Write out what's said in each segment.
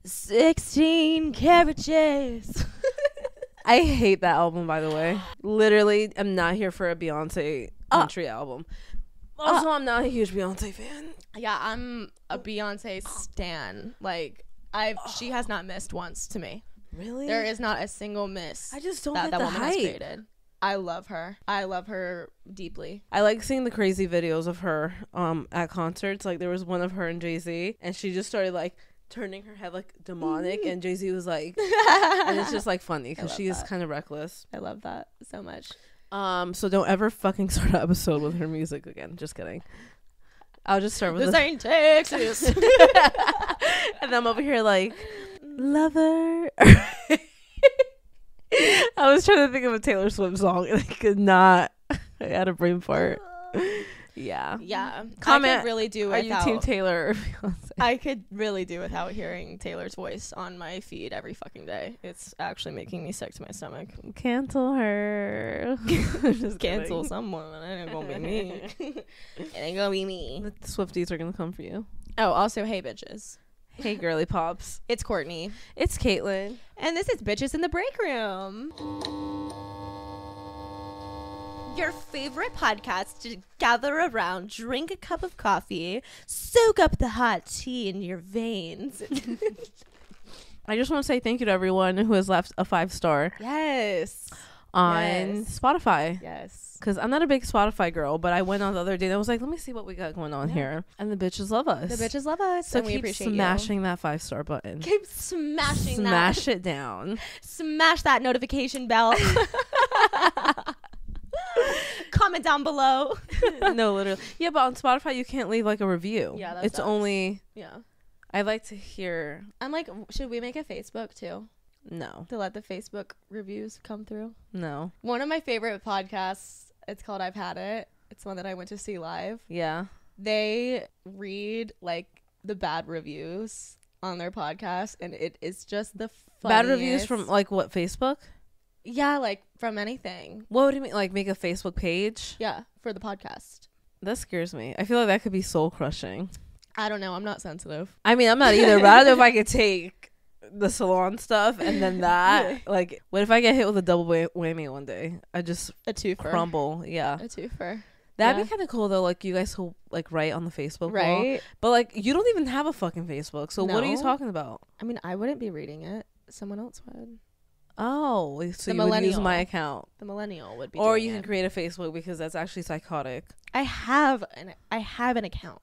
16 carriages. I hate that album, by the way. Literally, I'm not here for a Beyonce country album. Also, I'm not a huge Beyonce fan. Yeah, I'm a Beyonce stan. Like, she has not missed once to me. Really? There is not a single miss. I just don't that get the woman hype. has created. I love her. I love her deeply. I like seeing the crazy videos of her at concerts. Like, there was one of her and Jay-Z, and she just started like turning her head like demonic, and Jay-Z was like, and it's just like funny because she is kind of reckless. I love that so much. So don't ever fucking start an episode with her music again. Just kidding. I'll just start with this ain't Texas. And I'm over here like, lover. I was trying to think of a Taylor Swift song and I could not. I had a brain fart. Yeah. Comment. I could really do without. Are you Team Taylor or Beyonce? I could really do without hearing Taylor's voice on my feed every fucking day. It's actually making me sick to my stomach. Cancel her. Just cancel someone. It ain't gonna be me. It ain't gonna be me. The Swifties are gonna come for you. Oh, also, hey bitches. Hey girly pops. It's Courtney. It's Caitlyn. And this is Bitches in the Breakroom. Your favorite podcast to gather around, drink a cup of coffee, soak up the hot tea in your veins. I just want to say thank you to everyone who has left a 5-star. Yes. On Spotify. Yes. Because I'm not a big Spotify girl, but I went on the other day and I was like, let me see what we got going on here. And the bitches love us. The bitches love us. So and we keep appreciate smashing that 5-star button. Keep smashing Smash it down. Smash that notification bell. Comment down below. No, literally. Yeah, but on Spotify, you can't leave like a review. Yeah, that it's sucks. only... Yeah. I like to hear... I'm like, should we make a Facebook too? No. To let the Facebook reviews come through? No. One of my favorite podcasts, it's called I've Had It. It's one that I went to see live. Yeah. They read like the bad reviews on their podcast, and it is just the funniest. Bad reviews from like what, Facebook? Yeah, like from anything. What would you mean? Like make a Facebook page? Yeah, for the podcast. That scares me. I feel like that could be soul crushing. I don't know. I'm not sensitive. I mean, I'm not either, but I don't know if I could take the Salon stuff and then that. Like, what if I get hit with a double whammy one day? I just a twofer. Crumble. Yeah. A twofer. That'd be kind of cool though. Like you guys who like write on the Facebook wall. But like you don't even have a fucking Facebook. So what are you talking about? I mean, I wouldn't be reading it. Someone else would. Oh, so you would use my account. The millennial would be. Or you can create a Facebook because that's actually psychotic. I have an account.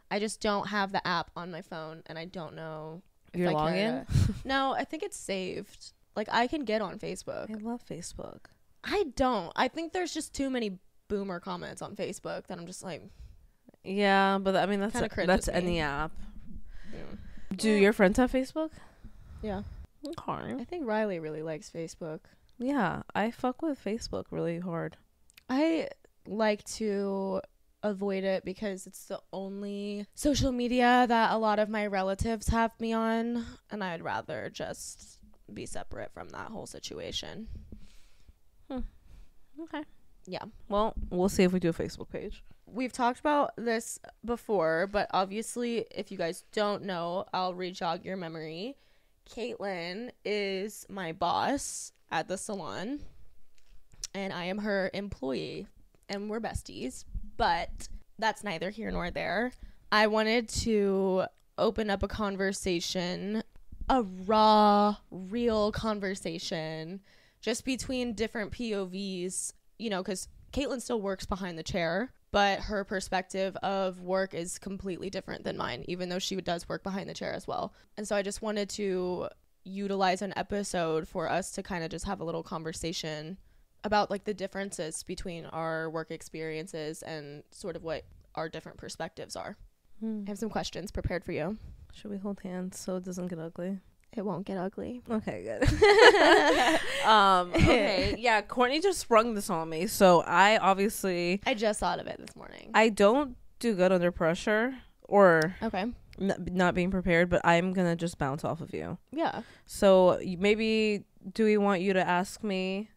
I just don't have the app on my phone, and I don't know if your I login. No, I think it's saved. Like I can get on Facebook. I love Facebook. I don't. I think there's just too many boomer comments on Facebook that I'm just like. Yeah, but I mean that's any app. Yeah. Do your friends have Facebook? Yeah. Okay. I think Riley really likes Facebook. Yeah, I fuck with Facebook really hard. I like to avoid it because it's the only social media that a lot of my relatives have me on, and I'd rather just be separate from that whole situation. Okay. Yeah. Well, we'll see if we do a Facebook page. We've talked about this before, but obviously, if you guys don't know, I'll re-jog your memory. Caitlyn is my boss at the salon, and I am her employee, and we're besties, but that's neither here nor there. I wanted to open up a conversation, a raw, real conversation, just between different POVs, you know, because Caitlyn still works behind the chair, but her perspective of work is completely different than mine, even though she does work behind the chair as well. And so I just wanted to utilize an episode for us to kind of just have a little conversation about like the differences between our work experiences and sort of what our different perspectives are. I have some questions prepared for you. Should we hold hands so it doesn't get ugly? It won't get ugly. Okay, good. Okay, yeah, Courtney just sprung this on me, so I just thought of it this morning. I don't do good under pressure or not being prepared, but I'm gonna just bounce off of you. Yeah. So maybe do we want you to ask me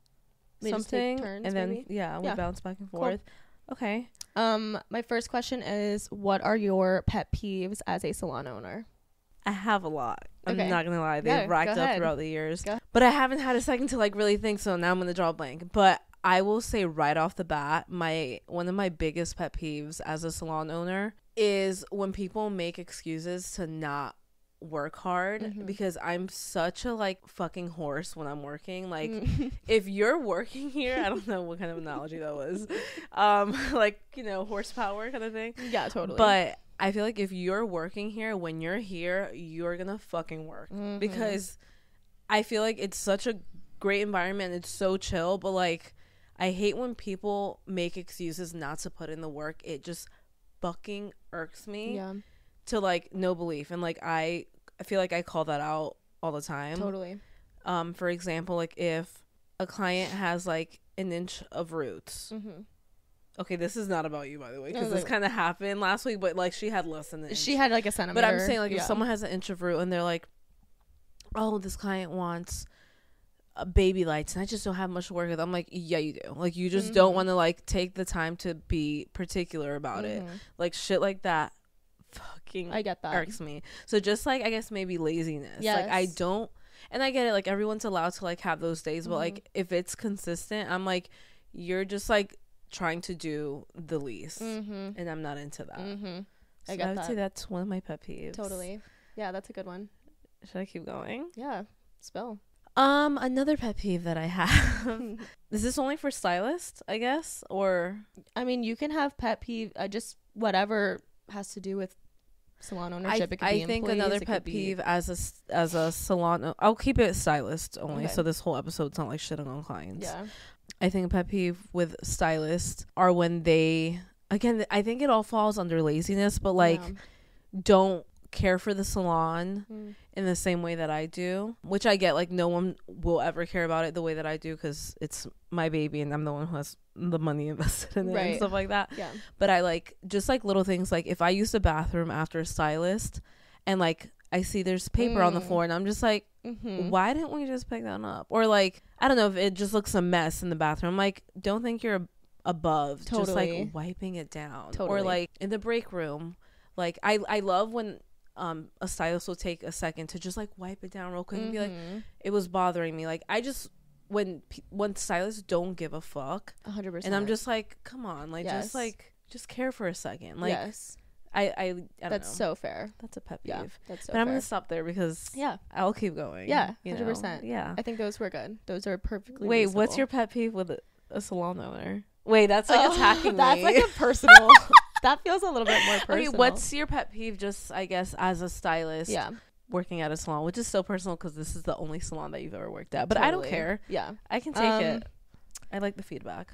something, turns, and then maybe? we bounce back and forth. Cool. Okay. My first question is, what are your pet peeves as a salon owner? I have a lot. I'm Okay. not gonna lie, they've racked up throughout the years. But I haven't had a second to like really think, so now I'm gonna draw a blank. But I will say right off the bat, one of my biggest pet peeves as a salon owner is when people make excuses to not work hard, because I'm such a like fucking horse when I'm working. Like if you're working here, I don't know what kind of analogy that was, like, you know, horsepower kind of thing. Yeah, totally. But I feel like if you're working here, when you're here, you're gonna fucking work, because I feel like it's such a great environment. It's so chill, but like I hate when people make excuses not to put in the work. It just fucking irks me. Yeah. To like no belief. And like I feel like I call that out all the time. Totally. For example, like if a client has like an inch of roots. Okay, this is not about you, by the way, because this kind of happened last week, but like she had less than an inch. She had like a centimeter. But I'm saying like if someone has an inch of root and they're like, oh, this client wants baby lights and I just don't have much to work with. I'm like, yeah, you do. Like you just don't want to like take the time to be particular about it. Like shit like that fucking I get that. irks me. So just like I guess maybe laziness. Yes. Like I don't, and I get it, like everyone's allowed to like have those days, but like if it's consistent, I'm like, you're just like trying to do the least, and I'm not into that. So I would say that's one of my pet peeves. Totally. Yeah, that's a good one. Should I keep going? Yeah, spill. Another pet peeve that I have. Is this only for stylists, I guess? Or I mean, you can have pet peeve, just whatever has to do with salon ownership. I think another pet peeve as a salon, I'll keep it stylist only, so this whole episode's not like shitting on clients. Yeah. I think a pet peeve with stylists are when they, again, I think it all falls under laziness, but like don't care for the salon in the same way that I do, which I get, like no one will ever care about it the way that I do because it's my baby and I'm the one who has the money invested in it and stuff like that. Yeah. But I like just like little things, like if I use the bathroom after a stylist and like I see there's paper on the floor and I'm just like, why didn't we just pick that up? Or like, I don't know, if it just looks a mess in the bathroom, like don't think you're above just like wiping it down. Or like in the break room, like I love when a stylist will take a second to just like wipe it down real quick and be like, it was bothering me. Like I just, when stylists don't give a fuck 100%, and I'm just like, come on, like just care for a second. Like I don't that's know. so fair. That's a pet peeve. Yeah, that's so but I'm fair. gonna stop there because I'll keep going. 100%. Yeah, I think those were good. Those are perfectly wait reasonable. What's your pet peeve with a salon owner? Wait, that's like attacking that's me. Like a personal. That feels a little bit more personal. Okay, what's your pet peeve, just I guess as a stylist working at a salon, which is so personal because this is the only salon that you've ever worked at, but I don't care. I can take it. I like the feedback.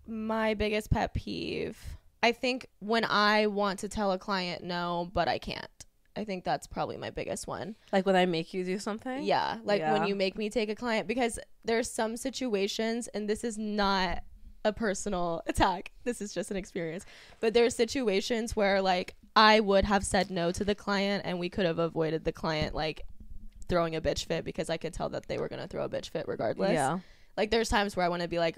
My biggest pet peeve, I think when I want to tell a client no but I can't. I think that's probably my biggest one. Like when I make you do something? When you make me take a client, because there's some situations, and this is not a personal attack, this is just an experience, but there's situations where like I would have said no to the client and we could have avoided the client like throwing a bitch fit, because I could tell that they were going to throw a bitch fit regardless. Like there's times where I want to be like,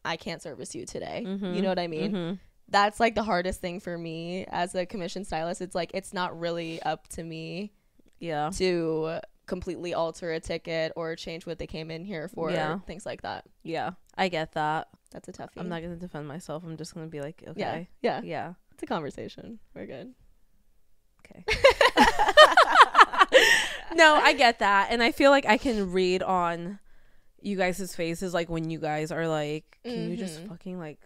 I can't service you today. You know what I mean? That's like the hardest thing for me as a commission stylist. It's like, it's not really up to me to completely alter a ticket or change what they came in here for, things like that. I get that. That's a toughie. I'm not going to defend myself. I'm just going to be like, okay. Yeah. It's a conversation. We're good. Okay. No, I get that. And I feel like I can read on you guys' faces, like when you guys are like, can you just fucking like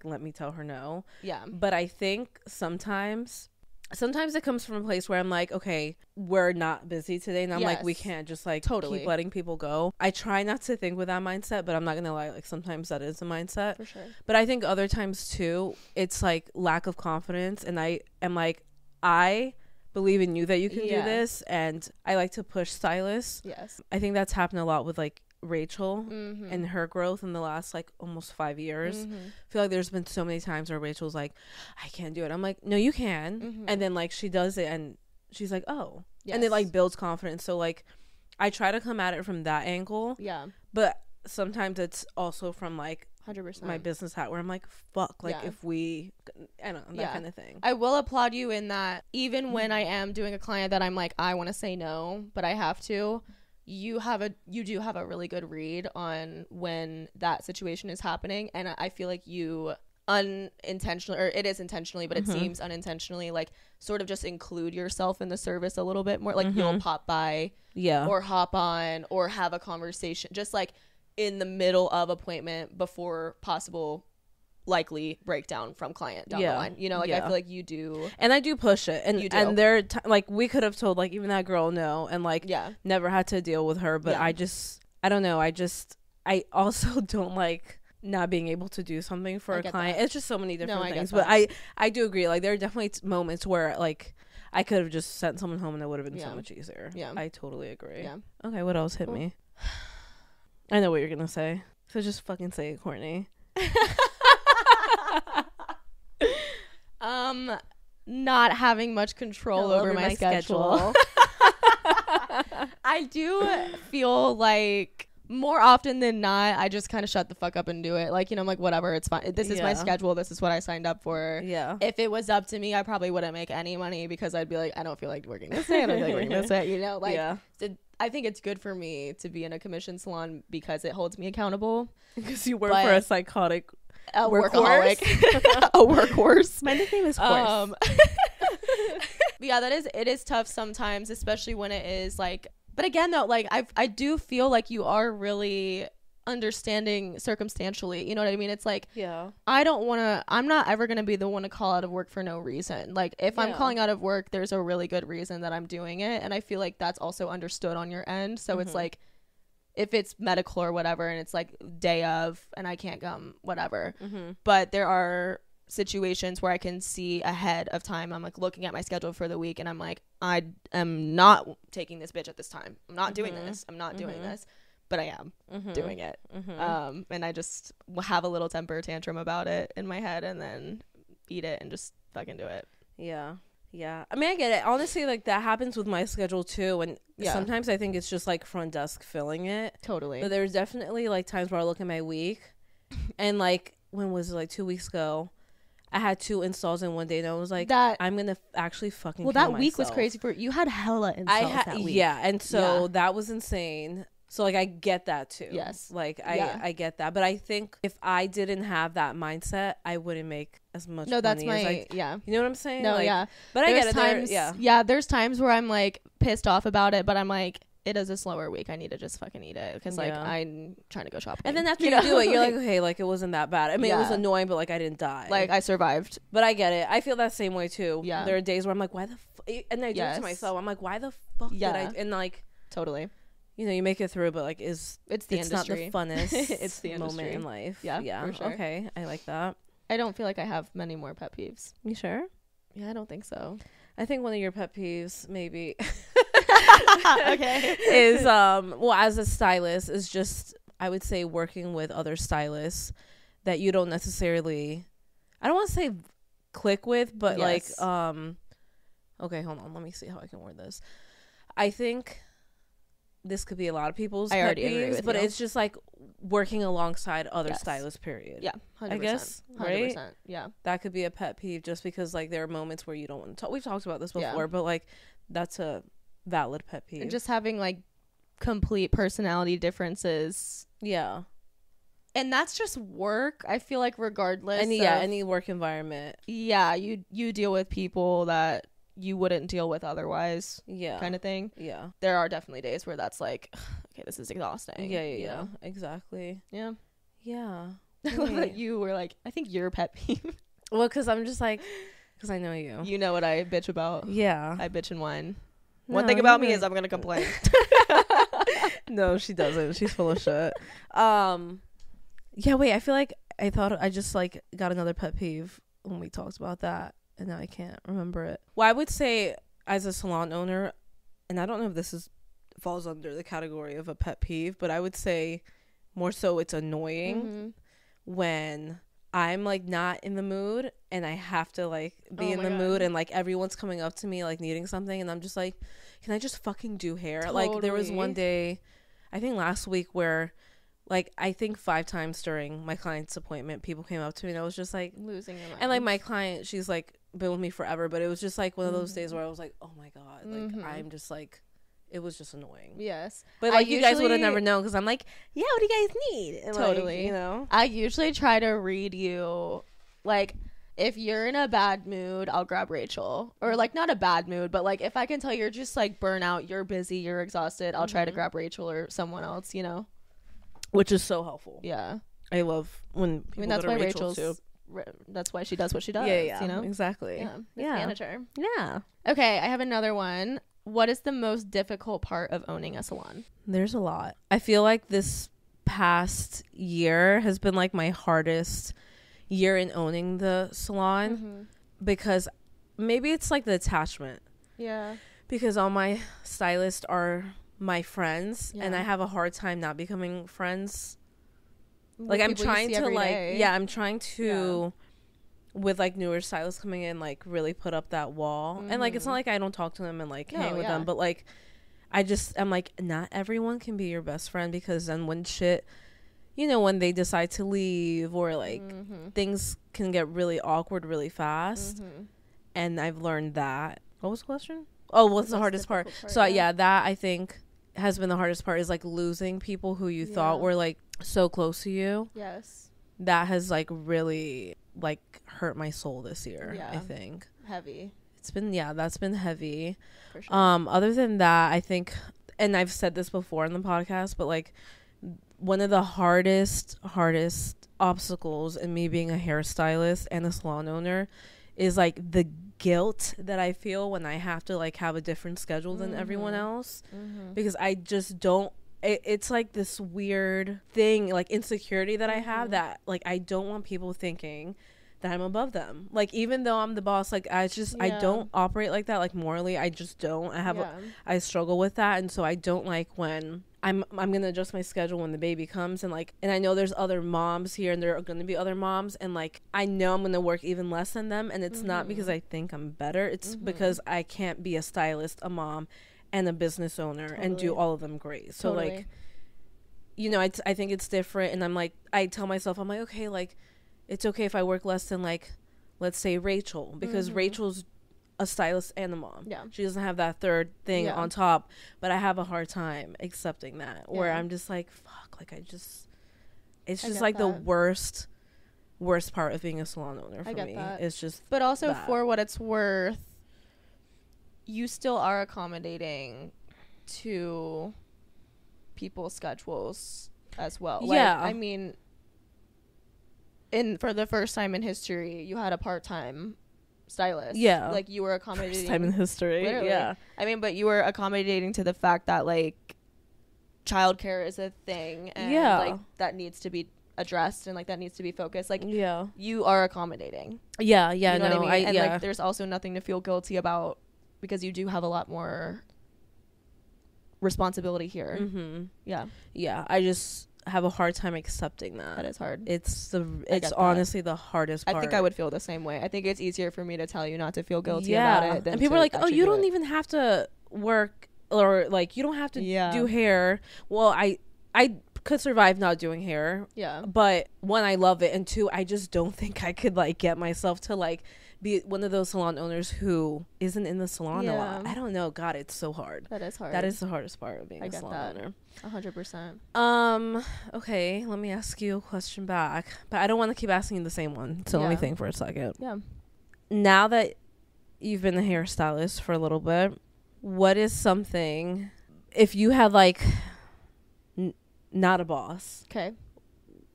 let me tell her no? Yeah. But I think sometimes it comes from a place where I'm like, okay, we're not busy today, and I'm like, we can't just like keep letting people go. I try not to think with that mindset, but I'm not gonna lie, like sometimes that is a mindset for sure. But I think other times too, it's like lack of confidence, and I am like, I believe in you that you can do this, and I like to push stylists. I think that's happened a lot with like Rachel and her growth in the last like almost 5 years. I feel like there's been so many times where Rachel's like, I can't do it. I'm like, no, you can. And then like she does it and she's like, oh, and it like builds confidence. So like I try to come at it from that angle. But sometimes it's also from like 100%. my business hat where I'm like, fuck, like if we, I don't know, that kind of thing. I will applaud you in that even when I am doing a client that I'm like, I want to say no, but I have to, you do have a really good read on when that situation is happening. And I feel like you unintentionally, or it is intentionally, but it seems unintentionally, like sort of just include yourself in the service a little bit more. Like you'll pop by or hop on or have a conversation just like in the middle of appointment before possible likely breakdown from client down the line, you know, like I feel like you do, and I do push it, and and they're like we could have told like even that girl no, and like never had to deal with her, but I don't know, I also don't like not being able to do something for a client. It's just so many different things, but I do agree, like there are definitely moments where like I could have just sent someone home and it would have been so much easier. I totally agree. Okay, what else hit me? I know what you're gonna say, so just fucking say it, Courtney. Not having much control over my schedule. I do feel like more often than not, I just kind of shut the fuck up and do it. Like, you know, I'm like, whatever, it's fine. This is my schedule. This is what I signed up for. If it was up to me, I probably wouldn't make any money because I'd be like, I don't feel like working this day. I don't feel like working this day. You know, like, I think it's good for me to be in a commission salon because it holds me accountable. Because you work for a psychotic workaholic. A workhorse. My nickname is horse. Yeah, it is tough sometimes, especially when it is like, but again though, like I do feel like you are really understanding circumstantially, you know what I mean? It's like, I'm not ever gonna be the one to call out of work for no reason. Like if I'm calling out of work, there's a really good reason that I'm doing it, and I feel like that's also understood on your end. So it's like, if it's medical or whatever and it's like day of and I can't come, whatever. But there are situations where I can see ahead of time. I'm like looking at my schedule for the week and I'm like, I am not taking this bitch at this time. I'm not doing this. I'm not doing this. But I am doing it. And I just have a little temper tantrum about it in my head and then eat it and just fucking do it. Yeah. I mean, I get it. Honestly, like that happens with my schedule too. And sometimes I think it's just like front desk filling it. Totally. But there's definitely like times where I look at my week and like, when was it, like 2 weeks ago? I had 2 installs in one day and I was like, I'm going to actually fucking kill that myself. week was crazy for you. Had hella installs that week. Yeah. And so that was insane. So like I get that too. Yes. Like I get that. But I think if I didn't have that mindset, I wouldn't make as much money that's as you know what I'm saying? No, like, but there's I get it. Times, there's times where I'm like pissed off about it, but I'm like, it is a slower week. I need to just fucking eat it because like I'm trying to go shopping. And then after you do it, you're like, okay, like it wasn't that bad. I mean, it was annoying, but like I didn't die. Like I survived. But I get it. I feel that same way too. Yeah. There are days where I'm like, why the fuck? And I do it to myself. I'm like, why the fuck did I? And like, totally. You know, you make it through, but like, it's industry. Not the funnest it's the moment in life. Yeah, for sure. Okay, I like that. I don't feel like I have many more pet peeves. You sure? Yeah, I don't think so. I think one of your pet peeves, maybe, okay, is well, as a stylist, is just, I would say, working with other stylists that you don't necessarily, I don't want to say click with, but like, okay, hold on, let me see how I can word this. I think this could be a lot of people's pet peeves, but it's just like working alongside other stylists, period. Yeah, 100%. I guess, right? 100%, yeah. That could be a pet peeve just because like there are moments where you don't want to talk. We've talked about this before, but like that's a valid pet peeve. And just having like complete personality differences. Yeah. And that's just work. I feel like regardless of any work environment. Yeah, you deal with people that you wouldn't deal with otherwise, kind of thing. Yeah, there are definitely days where that's like, okay, this is exhausting. Yeah, exactly. Yeah. You were like, I think you're a pet peeve. Well, because I'm just like, because I know you. You know what I bitch about. Yeah, I bitch and whine. One thing about me is I'm gonna complain. No, she doesn't. She's full of shit. Yeah. Wait. I feel like I thought I just like got another pet peeve when we talked about that. And now I can't remember it. Well, I would say as a salon owner, and I don't know if this falls under the category of a pet peeve, but I would say more so it's annoying when I'm like not in the mood and I have to like be in the mood and like everyone's coming up to me like needing something and I'm just like, can I just fucking do hair? Totally. Like there was one day, I think last week, where like I think 5 times during my client's appointment, people came up to me and I was just like losing your mind. And like my client, she's like been with me forever, but it was just like one of those days where I was like, oh my god, like I'm just like, it was just annoying. Yes, but like you guys would have never known because I'm like, yeah, what do you guys need? And totally, like, you know. I usually try to read you, like if you're in a bad mood, I'll grab Rachel, or like not a bad mood, but like if I can tell you're just like burnout, you're busy, you're exhausted, I'll try to grab Rachel or someone else, you know, which is so helpful. Yeah, I love when people that's go to why Rachel too. That's why she does what she does. Yeah, you know, exactly. Yeah, manager. Yeah. Okay, I have another one. What is the most difficult part of owning a salon? There's a lot. I feel like this past year has been like my hardest year in owning the salon because maybe it's like the attachment. Yeah. Because all my stylists are my friends and I have a hard time not becoming friends. Like I'm trying to like I'm trying to with like newer stylists coming in, like really put up that wall. And like it's not like I don't talk to them and like hang with them, but like I'm like, not everyone can be your best friend, because then when shit, you know, when they decide to leave or like things can get really awkward really fast. And I've learned that. What was the question? Oh, what's the hardest part? So yeah, that I think has been the hardest part, is like losing people who you thought were like so close to you. Yes. That has like really like hurt my soul this year. I think heavy. It's been that's been heavy. For sure. Other than that, I think, and I've said this before in the podcast, but like one of the hardest obstacles in me being a hairstylist and a salon owner is like the guilt that I feel when I have to like have a different schedule than everyone else, because I just don't. It's like this weird thing, like insecurity that I have, that like I don't want people thinking that I'm above them. Like even though I'm the boss, like I don't operate like that. Like morally, I just don't. I struggle with that, and so I don't like when I'm gonna adjust my schedule when the baby comes, and like, and I know there's other moms here, and there are gonna be other moms, and like I know I'm gonna work even less than them, and it's not because I think I'm better. It's because I can't be a stylist, a mom, and a business owner and do all of them great. So like, you know, I think it's different, and I'm like, I tell myself, I'm like, okay, like it's okay if I work less than like, let's say Rachel, because Rachel's a stylist and a mom. Yeah, she doesn't have that third thing on top, but I have a hard time accepting that, where I'm just like, fuck, like it's just like the worst part of being a salon owner for me. It's just, but also for what it's worth, you still are accommodating to people's schedules as well. Yeah. Like, I mean, for the first time in history, you had a part-time stylist. Yeah. Like, you were accommodating. First time in history. Literally. Yeah. I mean, but you were accommodating to the fact that, like, childcare is a thing. And, like, that needs to be addressed, and, like, that needs to be focused. Like, you are accommodating. Yeah. You know what I mean? And, like, there's also nothing to feel guilty about, because you do have a lot more responsibility here. Yeah, I just have a hard time accepting that is hard. It's honestly the hardest part. I think I would feel the same way. I think it's easier for me to tell you not to feel guilty about it than, and people are like, oh, you don't even have to work, or like you don't have to do hair. Well, I could survive not doing hair, but one, I love it, and two, I just don't think I could like get myself to like be one of those salon owners who isn't in the salon a lot. I don't know. God, it's so hard. That is hard. That is the hardest part of being a salon owner. 100%. Okay, let me ask you a question back, but I don't want to keep asking you the same one. So let me think for a second. Yeah. Now that you've been a hairstylist for a little bit, what is something, if you had like not a boss, okay,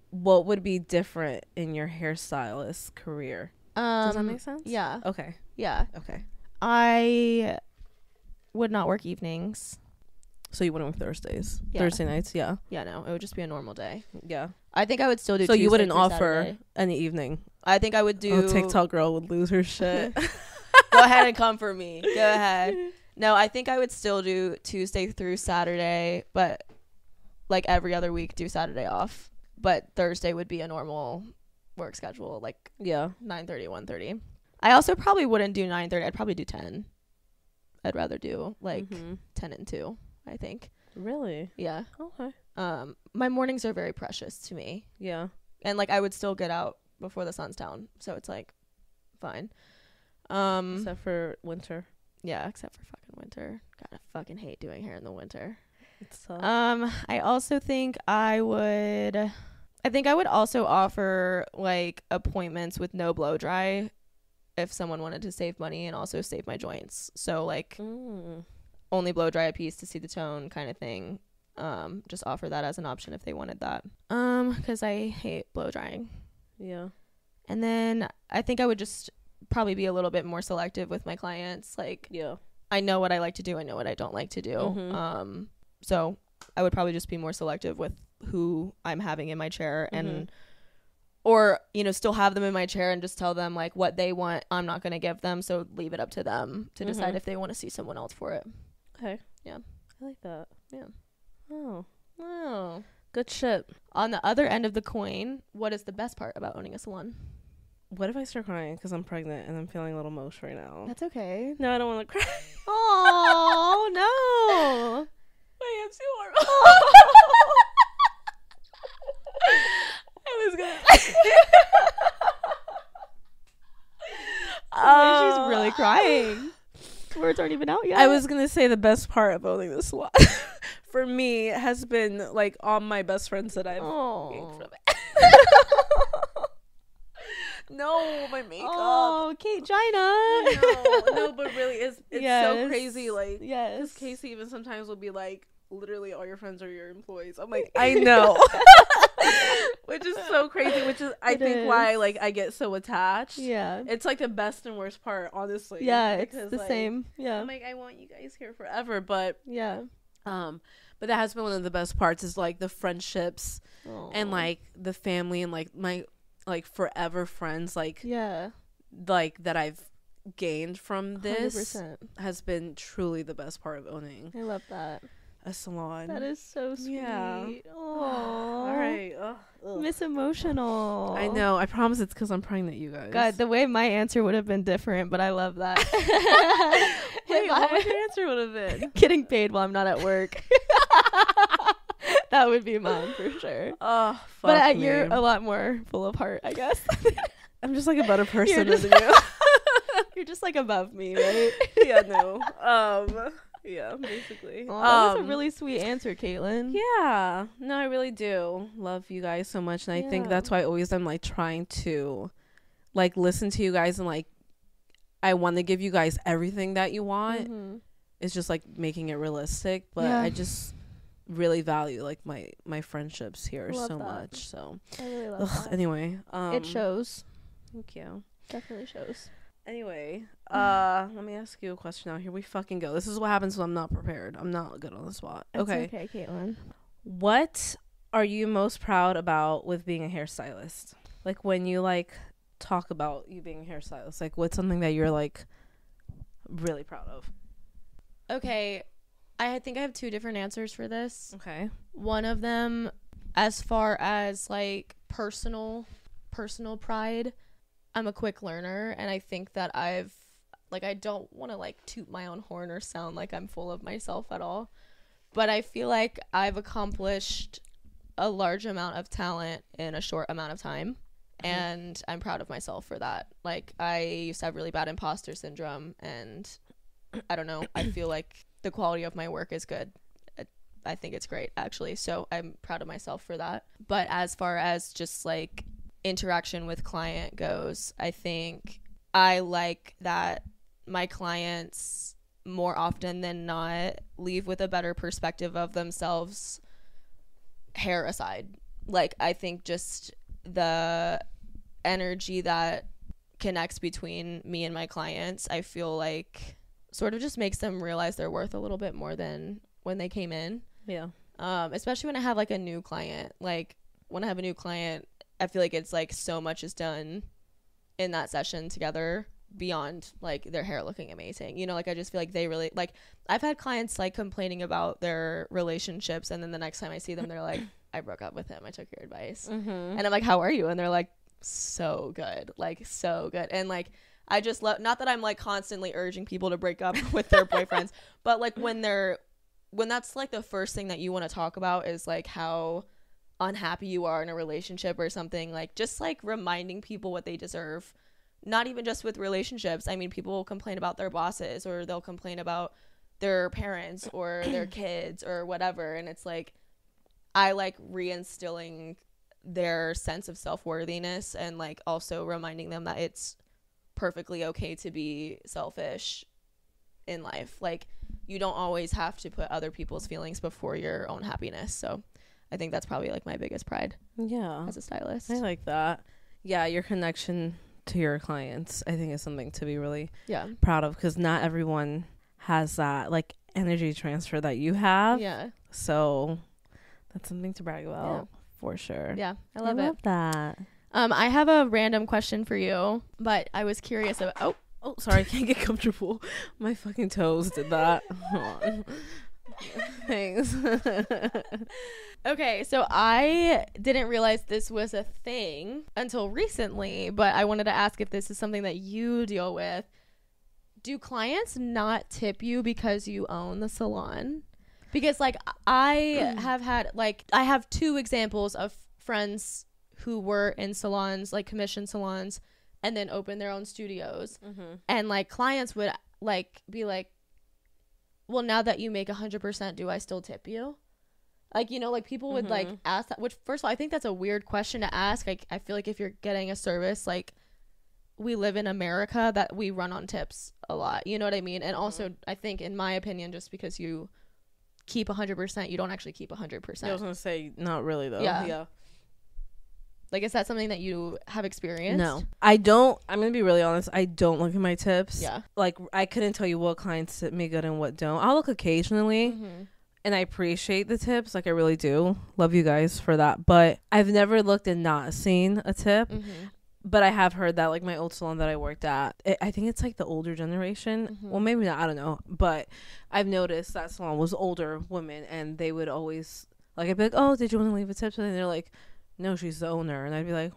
what would be different in your hairstylist career? Does that make sense? Yeah. Okay. Yeah. Okay. I would not work evenings. So you wouldn't work Thursdays? Yeah. Thursday nights? Yeah. Yeah, no. It would just be a normal day. Yeah. I think I would still do So Tuesday you wouldn't offer Saturday. Any evening? I think I would do... Oh, TikTok girl would lose her shit. Go ahead and come for me. Go ahead. No, I think I would still do Tuesday through Saturday, but like every other week do Saturday off. But Thursday would be a normal work schedule, like 9:30, 1:30. I also probably wouldn't do 9:30. I'd probably do 10. I'd rather do like 10 and 2, I think. Really? Yeah. Okay. My mornings are very precious to me. Yeah. And like I would still get out before the sun's down. So it's like fine. Except for winter. Yeah, except for fucking winter. God, I fucking hate doing hair in the winter. It's tough. I also think I would also offer like appointments with no blow dry if someone wanted to save money and also save my joints. So like only blow dry a piece to see the tone kind of thing. Just offer that as an option if they wanted that. Because I hate blow drying. Yeah. And then I think I would just probably be a little bit more selective with my clients. Like, yeah, I know what I like to do. I know what I don't like to do. So I would probably just be more selective with who I'm having in my chair and or, you know, still have them in my chair and just tell them like what they want. I'm not going to give them. So leave it up to them to decide if they want to see someone else for it. Okay. Yeah. I like that. Yeah. Oh. Good shit. On the other end of the coin, what is the best part about owning a salon? What if I start crying because I'm pregnant and I'm feeling a little emotional right now? That's okay. No, I don't want to cry. Oh, no. My hands too warm. I was gonna. She's really crying. Words aren't even out yet. I was gonna say the best part of owning this salon for me has been like all my best friends that I've gained from it. No, my makeup. Oh, Kate Gina. No, but really, it's so crazy. Like, because Casey even sometimes will be like, literally, all your friends are your employees. I'm like, I know, which is so crazy. Which is, I think, why like I get so attached. Yeah, it's like the best and worst part, honestly. Yeah, because, it's the like, same. Yeah, I'm like, I want you guys here forever, but yeah, but that has been one of the best parts. Is like the friendships and like the family and like my. Like forever friends, like like that I've gained from this 100%. Has been truly the best part of owning. I love that. A salon. That is so sweet. Yeah. Oh, all right. Miss Emotional. I know. I promise it's because I'm pregnant, you guys. God, the way my answer would have been different, but I love that. Wait, what would your answer would have been? Getting paid while I'm not at work. That would be mine for sure. Oh, fuck but me. You're a lot more full of heart, I guess. I'm just like a better person than you. You're just like above me, right? Yeah, no. Yeah, basically. Oh, that was a really sweet answer, Caitlyn. Yeah. No, I really do love you guys so much, and I think that's why I always am like trying to like listen to you guys and like I want to give you guys everything that you want. It's just like making it realistic, but I just really value like my friendships here so much. So I really love that. Anyway, it shows. Thank you. Definitely shows. Anyway, let me ask you a question now. Here we fucking go. This is what happens when I'm not prepared. I'm not good on the spot. Okay, Caitlyn. What are you most proud about with being a hairstylist? Like when you like talk about you being a hairstylist, like what's something that you're like really proud of? Okay, I think I have two different answers for this. Okay. One of them, as far as like personal pride, I'm a quick learner, and I think that I don't want to like toot my own horn or sound like I'm full of myself at all, but I feel like I've accomplished a large amount of talent in a short amount of time, and I'm proud of myself for that. Like, I used to have really bad imposter syndrome, and I don't know, I feel like the quality of my work is good. I think it's great, actually, so I'm proud of myself for that. But as far as just like interaction with client goes, I think I like that my clients more often than not leave with a better perspective of themselves, hair aside. Like, I think just the energy that connects between me and my clients, I feel like sort of just makes them realize their worth a little bit more than when they came in. Yeah. Especially when I have like a new client. Like, when I have a new client, I feel like it's like so much is done in that session together beyond like their hair looking amazing. You know, like I just feel like they really like, I've had clients like complaining about their relationships, and then the next time I see them, they're like, I broke up with him, I took your advice. And I'm like, how are you? And they're like, so good, like so good. And like, I just love, not that I'm like constantly urging people to break up with their boyfriends, but like when they're when that's like the first thing that you want to talk about is like how unhappy you are in a relationship or something, like just like reminding people what they deserve. Not even just with relationships. I mean, people will complain about their bosses, or they'll complain about their parents or their kids or whatever, and it's like I like reinstilling their sense of self-worthiness, and like also reminding them that it's perfectly okay to be selfish in life. Like, you don't always have to put other people's feelings before your own happiness. So I think that's probably like my biggest pride as a stylist. I like that. Yeah, your connection to your clients, I think, is something to be really proud of, because not everyone has that like energy transfer that you have. Yeah, so that's something to brag about for sure. Yeah, I love that. I have a random question for you, but I was curious about sorry, I can't get comfortable. My fucking toes did that. Hold on. Thanks. Okay, so I didn't realize this was a thing until recently, but I wanted to ask if this is something that you deal with. Do clients not tip you because you own the salon? Because like I have 2 examples of friends who were in salons, like commission salons, and then opened their own studios. And like clients would like be like, well, now that you make 100%, do I still tip you? Like, you know, like people would like ask that, which first of all, I think that's a weird question to ask. Like, I feel like if you're getting a service, like, we live in America, that we run on tips a lot. You know what I mean? And also, I think, in my opinion, just because you keep 100%, you don't actually keep 100%. I was gonna say, not really though. Yeah. Like, is that something that you have experienced? No, I don't. I'm gonna be really honest. I don't look at my tips. Yeah. Like, I couldn't tell you what clients tip me good and what don't. I'll look occasionally. And I appreciate the tips. Like, I really do. Love you guys for that. But I've never looked and not seen a tip. But I have heard that, like, my old salon that I worked at, I think it's, like, the older generation. Well, maybe not. I don't know. But I've noticed that salon was older women. And they would always, like, I'd be like, oh, did you want to leave a tip? And they're like, no, she's the owner. And I'd be like,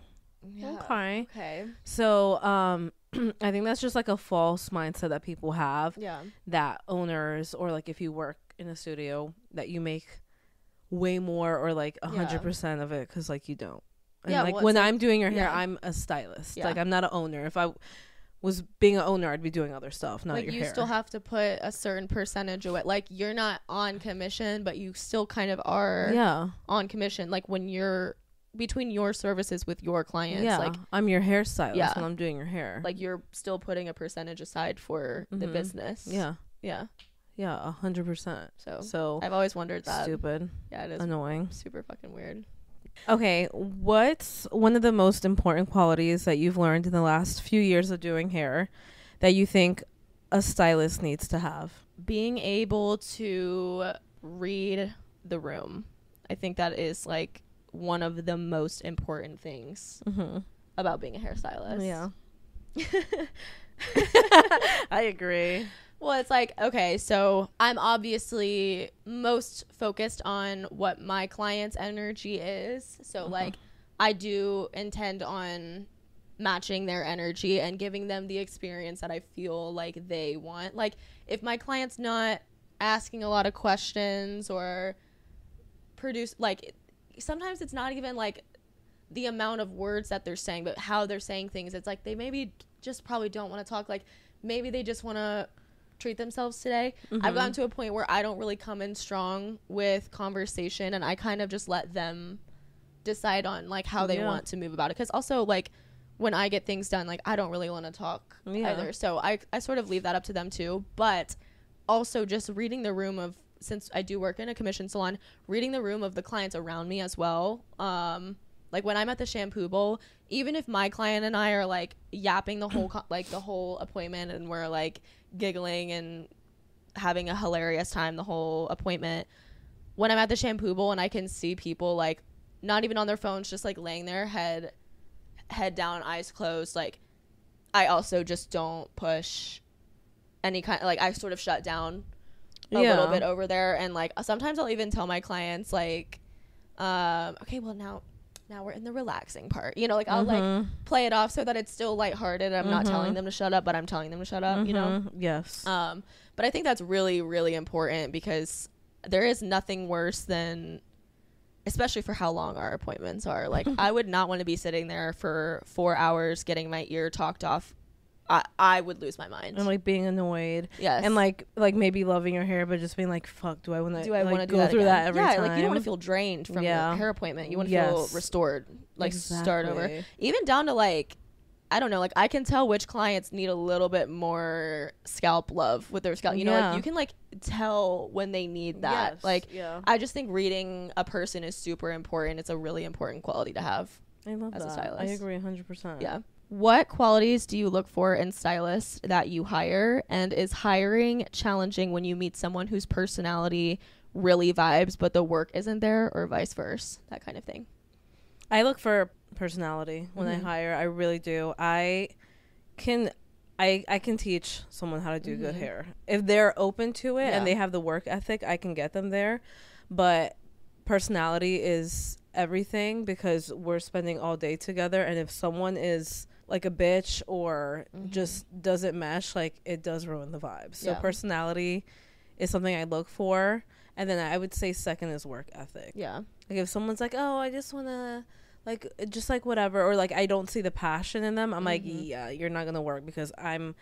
okay. So, I think that's just, like, a false mindset that people have. Yeah. That owners, or, like, if you work in a studio, that you make way more, or like 100% of it, because like you don't. And like when I'm doing your hair, I'm a stylist. Like, I'm not an owner. If I was being an owner, I'd be doing other stuff, not like your hair. You still have to put a certain percentage of it. Like, you're not on commission, but you still kind of are on commission. Like, when you're between your services with your clients, like, I'm your hairstylist when I'm doing your hair. Like, you're still putting a percentage aside for the business. Yeah, 100%. So I've always wondered that. Stupid. Yeah, it is annoying. Super fucking weird. Okay, what's one of the most important qualities that you've learned in the last few years of doing hair that you think a stylist needs to have? Being able to read the room. I think that is like one of the most important things about being a hairstylist. Yeah. I agree. Well, it's like, okay, so I'm obviously most focused on what my client's energy is. So, like, I do intend on matching their energy and giving them the experience that I feel like they want. Like, if my client's not asking a lot of questions or sometimes it's not even, like, the amount of words that they're saying, but how they're saying things. It's like they maybe just probably don't want to talk. Like, maybe they just want to treat themselves today. I've gotten to a point where I don't really come in strong with conversation, and I kind of just let them decide on like how they want to move about it, because also like when I get things done, like I don't really want to talk either, so I sort of leave that up to them too. But also just reading the room of, since I do work in a commission salon, reading the room of the clients around me as well. Like when I'm at the shampoo bowl, even if my client and I are like yapping the whole the whole appointment, and we're like giggling and having a hilarious time the whole appointment, when I'm at the shampoo bowl and I can see people like not even on their phones, just like laying their head down, eyes closed, like I also just don't push any kind, like I sort of shut down a little bit over there. And like sometimes I'll even tell my clients like okay, well now we're in the relaxing part, you know, like I'll like play it off so that it's still lighthearted. I'm not telling them to shut up, but I'm telling them to shut up, you know? Yes. But I think that's really, really important, because there is nothing worse than, especially for how long our appointments are. Like, I would not want to be sitting there for 4 hours getting my ear talked off. I would lose my mind. And like being annoyed. Yes. And like maybe loving your hair, but just being like, fuck, do I want to go through that every time? Like, you don't want to feel drained from your hair appointment. You want to feel restored, like start over. Even down to like, I don't know, like I can tell which clients need a little bit more scalp love with their scalp. You know, like you can like tell when they need that. Yes. Like, I just think reading a person is super important. It's a really important quality to have. I love as that. a stylist. I agree 100%. Yeah. What qualities do you look for in stylists that you hire? And is hiring challenging when you meet someone whose personality really vibes, but the work isn't there, or vice versa? That kind of thing. I look for personality when I hire. I really do. I can teach someone how to do good hair. If they're open to it and they have the work ethic, I can get them there. But personality is everything, because we're spending all day together, and if someone is like a bitch or just doesn't mesh, like it does ruin the vibe. So personality is something I look for, and then I would say second is work ethic. Like if someone's like, oh, I just want to like just like whatever, or like I don't see the passion in them, I'm like, yeah, you're not gonna work, because I'm,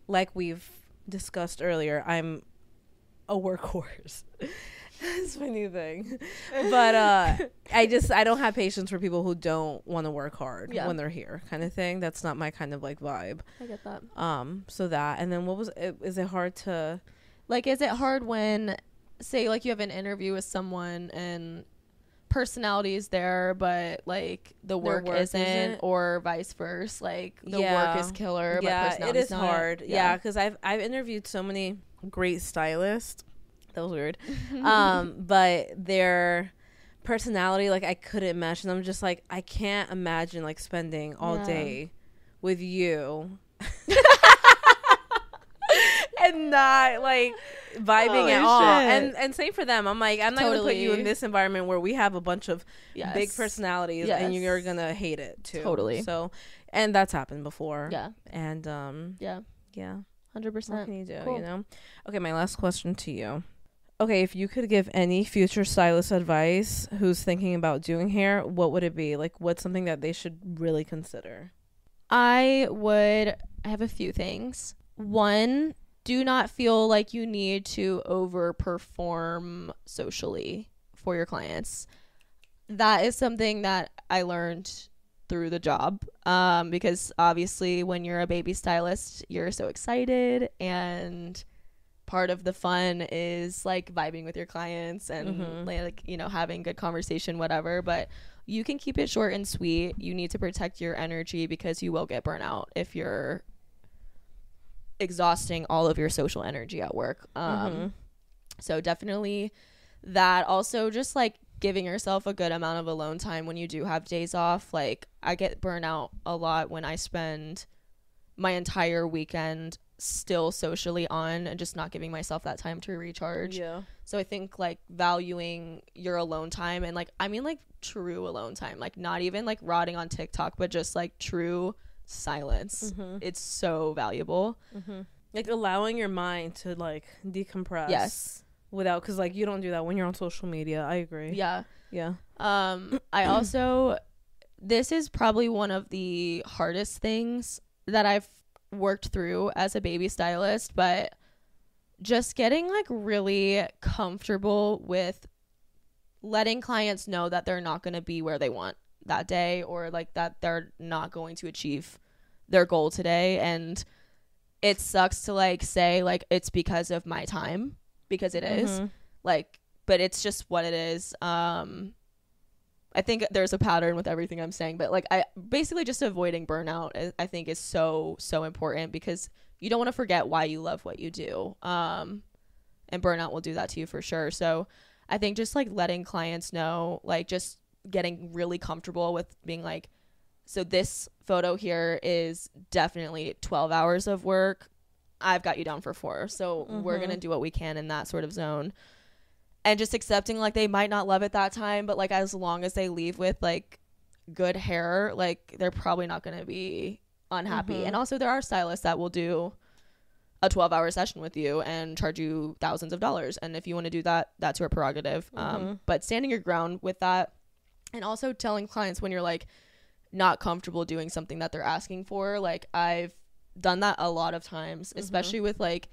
like we've discussed earlier, I'm a workhorse. That's my new thing. But I don't have patience for people who don't want to work hard when they're here, kind of thing. That's not my kind of like vibe. I get that. So that, and then what was it? Is it hard to, like, is it hard when, say, like you have an interview with someone and personality is there, but like the work isn't, or vice versa? Like the work is killer, but personality is not. Hard. Yeah, because I've interviewed so many great stylists. That was weird. But their personality, like I couldn't mesh, and I'm just like, I can't imagine like spending all day with you and not like vibing at all. And same for them. I'm like, I'm not gonna put you in this environment where we have a bunch of big personalities and you're gonna hate it too. So, and that's happened before. And 100%. What can you do? You know. Okay, my last question to you. Okay, if you could give any future stylist advice who's thinking about doing hair, what would it be? Like, what's something that they should really consider? I have a few things. One, do not feel like you need to overperform socially for your clients. That is something that I learned through the job, because obviously when you're a baby stylist, you're so excited, and part of the fun is like vibing with your clients and like, you know, having good conversation, whatever. But you can keep it short and sweet. You need to protect your energy, because you will get burnout if you're exhausting all of your social energy at work. So definitely that. Also, just like giving yourself a good amount of alone time when you do have days off. Like I get burnout a lot when I spend my entire weekend still socially on and just not giving myself that time to recharge. So I think like valuing your alone time, and like I mean like true alone time, like not even like rotting on TikTok, but just like true silence. It's so valuable. Like allowing your mind to like decompress without, because like you don't do that when you're on social media. I agree. I also, this is probably one of the hardest things that I've worked through as a baby stylist, but just getting like really comfortable with letting clients know that they're not going to be where they want that day, or like that they're not going to achieve their goal today. And it sucks to like say like it's because of my time, because it is like, but it's just what it is. I think there's a pattern with everything I'm saying, but like I basically just avoiding burnout, I think is so important, because you don't want to forget why you love what you do. And burnout will do that to you for sure. So I think just like letting clients know, like just getting really comfortable with being like, so this photo here is definitely 12 hours of work. I've got you down for 4. So we're going to do what we can in that sort of zone. And just accepting like they might not love it that time, but like as long as they leave with like good hair, like they're probably not going to be unhappy. And also there are stylists that will do a 12-hour session with you and charge you thousands of dollars. And if you want to do that, that's your prerogative. But standing your ground with that, and also telling clients when you're like not comfortable doing something that they're asking for. Like I've done that a lot of times, especially with like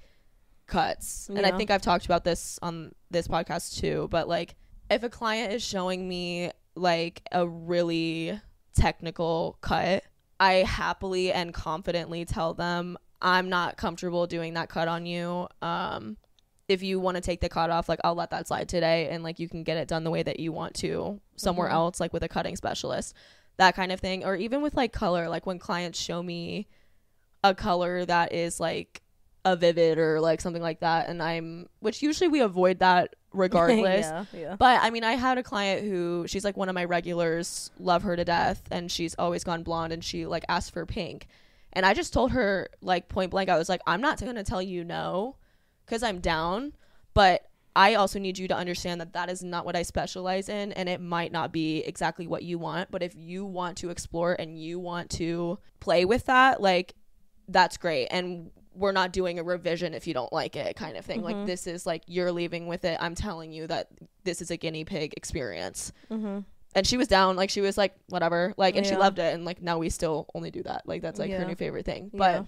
cuts. And I think I've talked about this on this podcast too, but like if a client is showing me like a really technical cut, I happily and confidently tell them I'm not comfortable doing that cut on you. If you want to take the cut off, like I'll let that slide today, and like you can get it done the way that you want to somewhere else, like with a cutting specialist, that kind of thing. Or even with like color, like when clients show me a color that is like a vivid or like something like that, and which usually we avoid that regardless. But I mean, I had a client who, she's like one of my regulars, love her to death, and she's always gone blonde, and she like asked for pink, and I just told her like point blank, I was like, I'm not gonna tell you no because I'm down, but I also need you to understand that that is not what I specialize in, and it might not be exactly what you want, but if you want to explore and you want to play with that, like that's great, and we're not doing a revision if you don't like it, kind of thing. Like this is like, you're leaving with it, I'm telling you that this is a guinea pig experience. And she was down, like she was like whatever, like, and she loved it, and like now we still only do that, like that's like her new favorite thing. But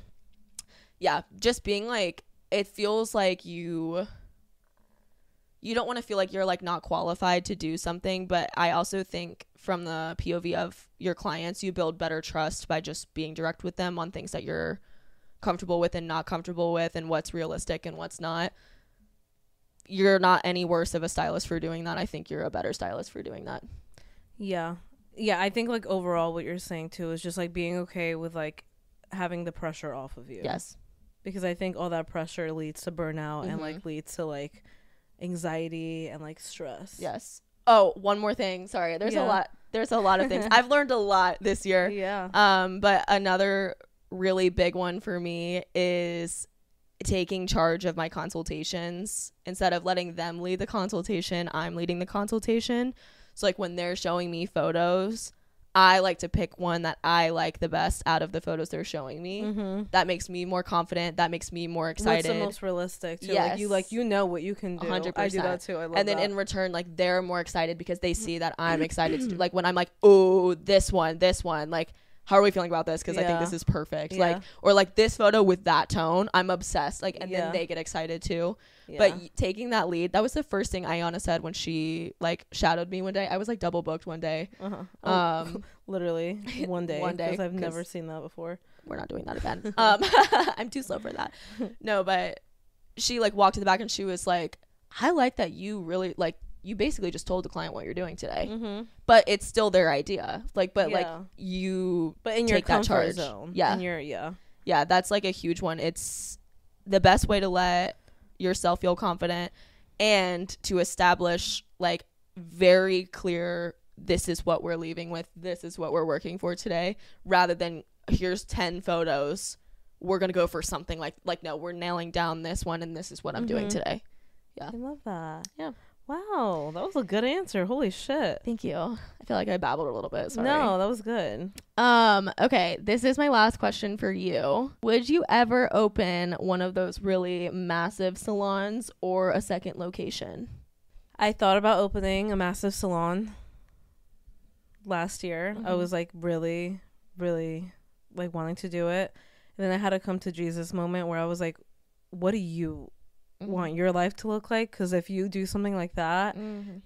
yeah, just being like, it feels like you don't want to feel like you're like not qualified to do something, but I also think from the POV of your clients, you build better trust by just being direct with them on things that you're comfortable with and not comfortable with, and what's realistic and what's not. You're not any worse of a stylist for doing that. I think you're a better stylist for doing that. Yeah, I think like overall what you're saying too is just like being okay with like having the pressure off of you. Yes, because I think all that pressure leads to burnout and like leads to like anxiety and like stress. Yes. Oh, one more thing, sorry, there's a lot of things. I've learned a lot this year. But another really big one for me is taking charge of my consultations. Instead of letting them lead the consultation, I'm leading the consultation. So like when they're showing me photos, I like to pick one that I like the best out of the photos they're showing me. That makes me more confident. That makes me more excited. What's the most realistic too? Yes. Like you know what you can do. 100%. I do that too. I love and then in return, like they're more excited because they see that I'm excited to do, like when I'm like, oh, this one, like, how are we feeling about this? Because I think this is perfect. Like, or like this photo with that tone, I'm obsessed. Like, and then they get excited too. But taking that lead, that was the first thing Ayana said when she like shadowed me one day. I was like double booked one day. Literally one day. Because I've never seen that before. We're not doing that again. I'm too slow for that. No, but she like walked to the back and she was like, I like that you really like, you basically just told the client what you're doing today, but it's still their idea. Like, but like you, but in your comfort zone. Yeah. That's like a huge one. It's the best way to let yourself feel confident and to establish like very clear, this is what we're leaving with, this is what we're working for today, rather than here's 10 photos, we're gonna go for something like no, we're nailing down this one and this is what I'm doing today. I love that. Yeah. Wow, that was a good answer. Holy shit. Thank you. I feel like I babbled a little bit. Sorry. No, that was good. Okay, this is my last question for you. Would you ever open one of those really massive salons or a second location? I thought about opening a massive salon last year. I was like really, really like wanting to do it. And then I had to come to Jesus moment where I was like, what do you want your life to look like? Because if you do something like that,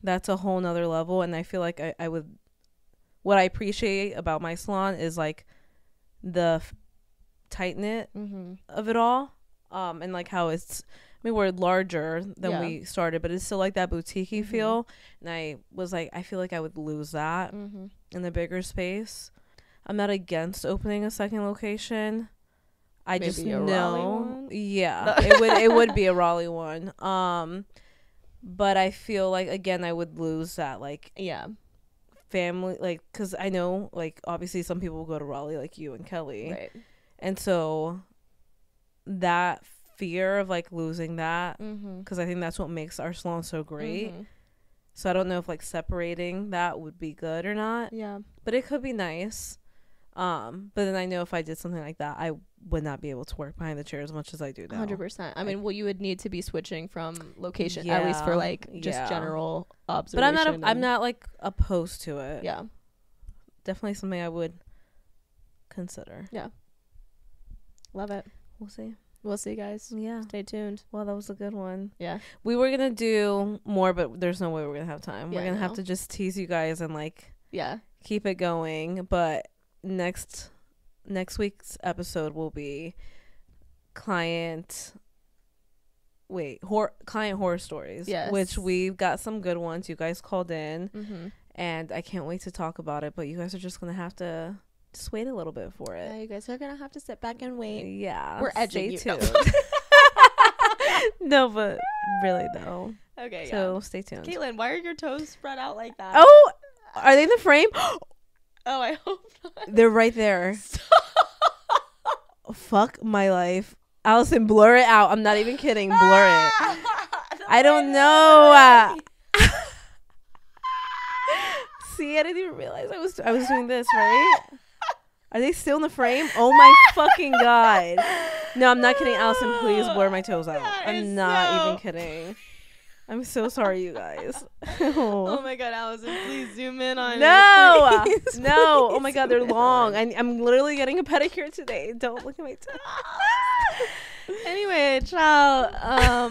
that's a whole nother level. And I feel like I would, what I appreciate about my salon is like the tight knit of it all, and like how it's, I mean, we're larger than we started, but it's still like that boutique-y feel. And I was like, I feel like I would lose that in the bigger space. I'm not against opening a second location. I Maybe just a know, Raleigh one? Yeah, it would be a Raleigh one. But I feel like again I would lose that like family, like, because I know like obviously some people will go to Raleigh like you and Kelly, right? And so that fear of like losing that, because I think that's what makes our salon so great. So I don't know if like separating that would be good or not. Yeah, but it could be nice. But then I know if I did something like that, I would not be able to work behind the chair as much as I do now. 100%. I mean, well, you would need to be switching from location, at least for like just general observation. But I'm not like opposed to it. Yeah. Definitely something I would consider. Yeah. Love it. We'll see, guys. Yeah. Stay tuned. Well, that was a good one. Yeah. We were going to do more, but there's no way we're going to have time. Yeah, we're going to have to just tease you guys and like keep it going. But next week's episode will be client horror stories. Yes. Which we've got some good ones. You guys called in. Mm-hmm. And I can't wait to talk about it. But you guys are just going to have to just wait a little bit for it. Yeah, you guys are gonna have to sit back and wait. Yeah, we're edging you. Tuned. No, but really though. Okay, so stay tuned. Caitlyn, why are your toes spread out like that? Oh, are they in the frame? Oh, I hope not. They're right there. Fuck my life, Alyson. Blur it out. I'm not even kidding. Blur it. I don't know. See, I didn't even realize I was doing this, right? Are they still in the frame? Oh my fucking god. No, I'm not kidding. Alyson, please blur my toes out. I'm not even kidding. I'm so sorry, you guys. Oh my god, Alyson, please zoom in on No. it. No. Oh my god, they're long. I'm literally getting a pedicure today. Don't look at my toes. Anyway, ciao.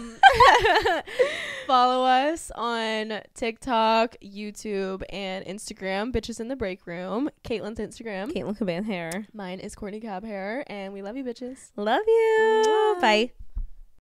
Follow us on TikTok, YouTube, and Instagram. Bitches in the Break Room. Caitlyn's Instagram. Caitlyn Caban Hair. Mine is Courtney Cab Hair. And we love you, bitches. Love you. Bye.